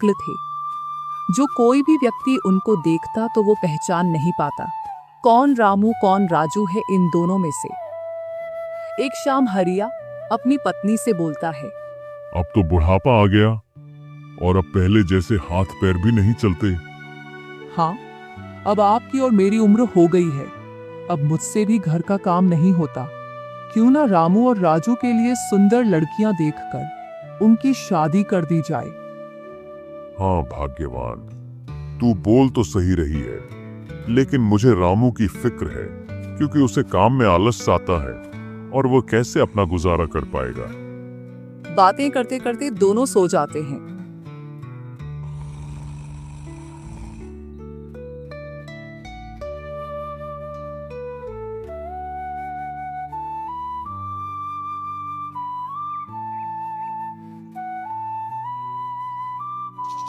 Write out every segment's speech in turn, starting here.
शक्ल थे, जो कोई भी व्यक्ति उनको देखता तो वो पहचान नहीं पाता कौन रामू कौन राजू है इन दोनों में से। एक शाम हरिया अपनी पत्नी से बोलता है, अब तो बुढ़ापा आ गया और अब पहले जैसे हाथ पैर भी नहीं चलते। हाँ, अब आपकी और मेरी उम्र हो गई है, अब मुझसे भी घर का काम नहीं होता। क्यों ना रामू और राजू के लिए सुंदर लड़कियां देखकर उनकी शादी कर दी जाए। हाँ भाग्यवान, तू बोल तो सही रही है, लेकिन मुझे रामू की फिक्र है, क्योंकि उसे काम में आलस आता है और वो कैसे अपना गुजारा कर पाएगा। बातें करते करते दोनों सो जाते हैं।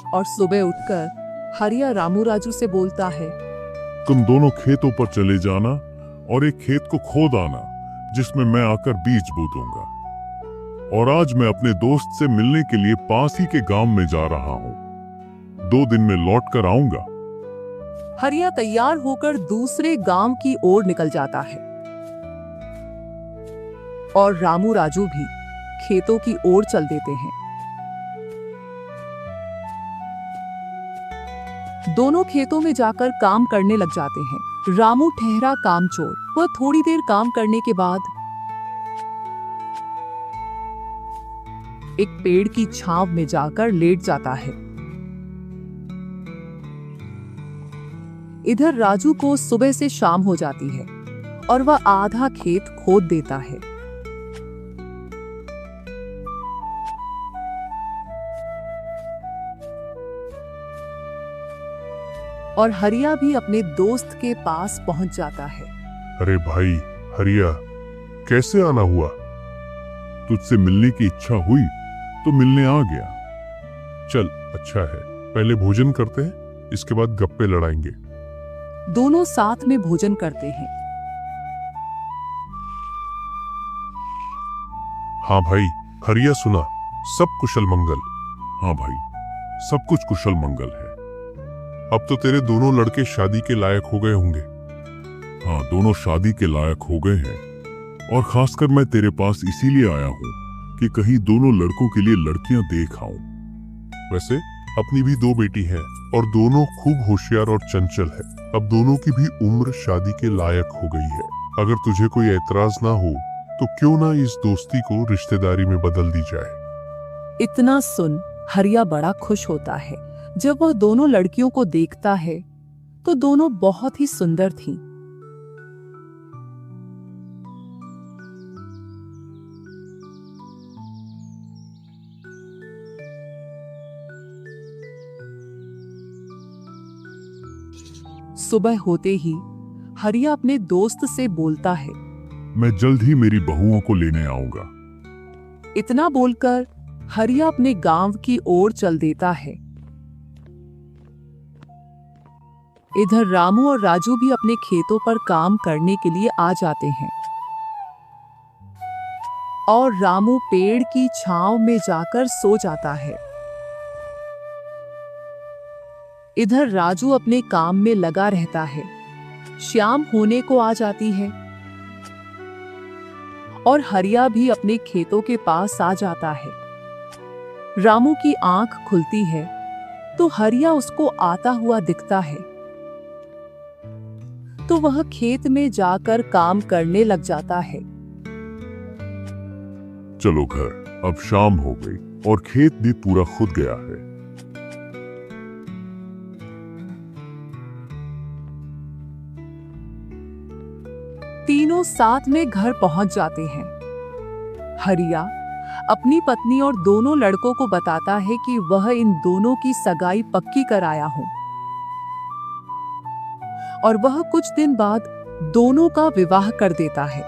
और सुबह उठकर हरिया रामू राजू से बोलता है, तुम दोनों खेतों पर चले जाना और एक खेत को खोद आना जिसमें मैं आकर बीज बो दूंगा। और आज मैं अपने दोस्त से मिलने के लिए पास ही के गांव में जा रहा हूँ, 2 दिन में लौट कर आऊंगा। हरिया तैयार होकर दूसरे गांव की ओर निकल जाता है और रामू राजू भी खेतों की ओर चल देते हैं। दोनों खेतों में जाकर काम करने लग जाते हैं। रामू ठहरा कामचोर, वह थोड़ी देर काम करने के बाद एक पेड़ की छांव में जाकर लेट जाता है। इधर राजू को सुबह से शाम हो जाती है और वह आधा खेत खोद देता है। और हरिया भी अपने दोस्त के पास पहुंच जाता है। अरे भाई हरिया, कैसे आना हुआ? तुझसे मिलने की इच्छा हुई तो मिलने आ गया। चल अच्छा है, पहले भोजन करते हैं, इसके बाद गप्पे लड़ाएंगे। दोनों साथ में भोजन करते हैं। हाँ भाई हरिया, सुना, सब कुशल मंगल। हाँ भाई, सब कुछ कुशल मंगल है। अब तो तेरे दोनों लड़के शादी के लायक हो गए होंगे। हाँ, दोनों शादी के लायक हो गए हैं, और खासकर मैं तेरे पास इसीलिए आया हूँ कि कहीं दोनों लड़कों के लिए लड़कियां देख आऊं। वैसे अपनी भी 2 बेटी है और दोनों खूब होशियार और चंचल है। अब दोनों की भी उम्र शादी के लायक हो गई है। अगर तुझे कोई एतराज ना हो तो क्यों ना इस दोस्ती को रिश्तेदारी में बदल दी जाए। इतना सुन हरिया बड़ा खुश होता है। जब वह दोनों लड़कियों को देखता है तो दोनों बहुत ही सुंदर थीं। सुबह होते ही हरिया अपने दोस्त से बोलता है, मैं जल्द ही मेरी बहुओं को लेने आऊंगा। इतना बोलकर हरिया अपने गांव की ओर चल देता है। इधर रामू और राजू भी अपने खेतों पर काम करने के लिए आ जाते हैं और रामू पेड़ की छांव में जाकर सो जाता है। इधर राजू अपने काम में लगा रहता है। शाम होने को आ जाती है और हरिया भी अपने खेतों के पास आ जाता है। रामू की आंख खुलती है तो हरिया उसको आता हुआ दिखता है, तो वह खेत में जाकर काम करने लग जाता है। चलो घर, अब शाम हो गई और खेत भी पूरा खुद गया है। तीनों साथ में घर पहुंच जाते हैं। हरिया अपनी पत्नी और दोनों लड़कों को बताता है कि वह इन दोनों की सगाई पक्की कराया हो और वह कुछ दिन बाद दोनों का विवाह कर देता है।